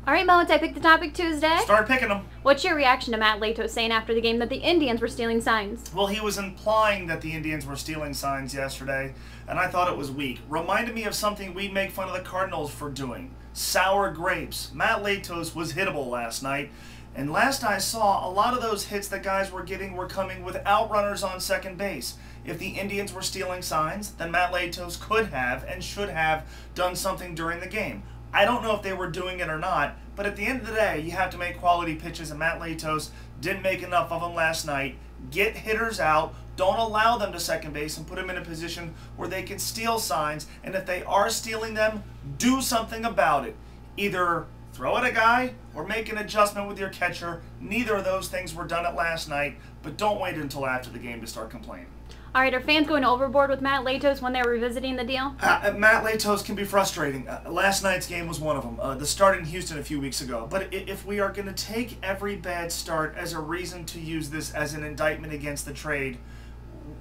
All right, Mo, I picked the topic Tuesday. Start picking them. What's your reaction to Matt Lato saying after the game that the Indians were stealing signs? Well, he was implying that the Indians were stealing signs yesterday, and I thought it was weak. Reminded me of something we make fun of the Cardinals for doing. Sour grapes. Matt Latos was hittable last night, and last I saw, a lot of those hits that guys were getting were coming without runners on second base. If the Indians were stealing signs, then Matt Latos could have and should have done something during the game. I don't know if they were doing it or not, but at the end of the day, you have to make quality pitches, and Matt Latos didn't make enough of them last night. Get hitters out. Don't allow them to second base and put them in a position where they can steal signs, and if they are stealing them, do something about it. Either throw at a guy or make an adjustment with your catcher. Neither of those things were done at last night, but don't wait until after the game to start complaining. All right, are fans going overboard with Matt Latos when they're revisiting the deal? Matt Latos can be frustrating. Last night's game was one of them. The start in Houston a few weeks ago. But if we are going to take every bad start as a reason to use this as an indictment against the trade,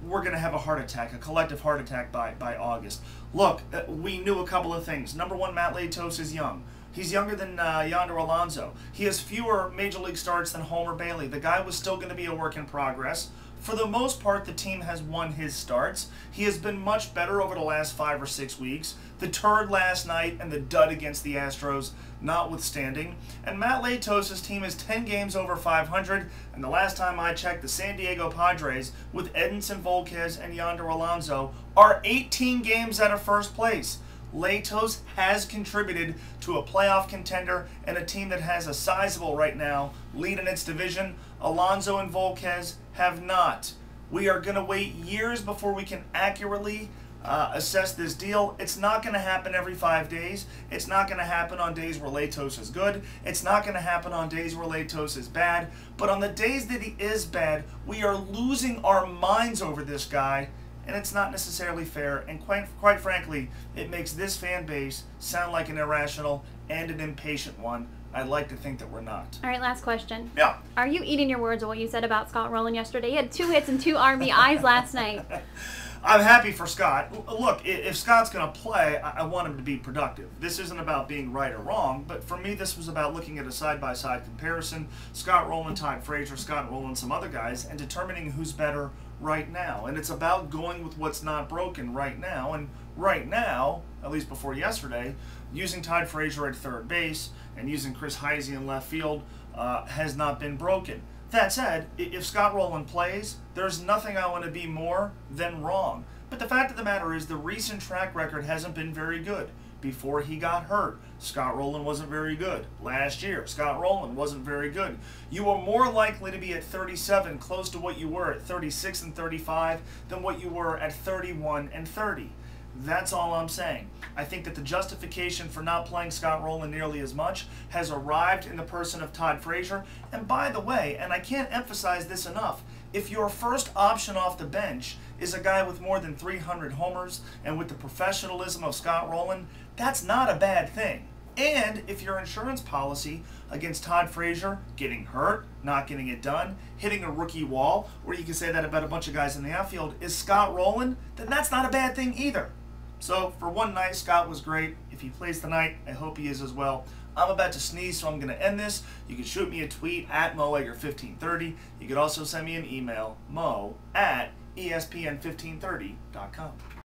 we're going to have a heart attack, a collective heart attack by August. Look, we knew a couple of things. Number one, Matt Latos is young. He's younger than Yonder Alonso. He has fewer Major League starts than Homer Bailey. The guy was still going to be a work in progress. For the most part, the team has won his starts. He has been much better over the last 5 or 6 weeks. The turd last night and the dud against the Astros notwithstanding. And Matt Latos' team is 10 games over 500. And the last time I checked, the San Diego Padres, with Edinson Volquez and Yonder Alonso, are 18 games out of first place. Latos has contributed to a playoff contender and a team that has a sizable right now lead in its division. Alonso and Volquez have not. We are going to wait years before we can accurately assess this deal. It's not going to happen every 5 days. It's not going to happen on days where Latos is good. It's not going to happen on days where Latos is bad. But on the days that he is bad, we are losing our minds over this guy. And it's not necessarily fair, and quite frankly, it makes this fan base sound like an irrational and an impatient one. I'd like to think that we're not. All right, last question. Yeah. Are you eating your words of what you said about Scott Rowland yesterday? He had 2 hits and 2 RBIs last night. I'm happy for Scott. Look, if Scott's going to play, I want him to be productive. This isn't about being right or wrong, but for me, this was about looking at a side-by-side comparison. Scott Rowland, Todd Frazier, Scott Rowland, some other guys, and determining who's better right now. And it's about going with what's not broken right now. And right now, at least before yesterday, using Todd Frazier at third base and using Chris Heisey in left field has not been broken. That said, if Scott Rowland plays, there's nothing I want to be more than wrong. But the fact of the matter is the recent track record hasn't been very good. Before he got hurt, Scott Rowland wasn't very good. Last year, Scott Rowland wasn't very good. You are more likely to be at 37, close to what you were at 36 and 35, than what you were at 31 and 30. That's all I'm saying. I think that the justification for not playing Scott Rowland nearly as much has arrived in the person of Todd Frazier. And by the way, and I can't emphasize this enough, if your first option off the bench is a guy with more than 300 homers and with the professionalism of Scott Rowland, that's not a bad thing. And if your insurance policy against Todd Frazier getting hurt, not getting it done, hitting a rookie wall, or you can say that about a bunch of guys in the outfield, is Scott Rowland, then that's not a bad thing either. So for one night, Scott was great. If he plays tonight, I hope he is as well. I'm about to sneeze, so I'm going to end this. You can shoot me a tweet at moegger1530. You could also send me an email, mo@espn1530.com.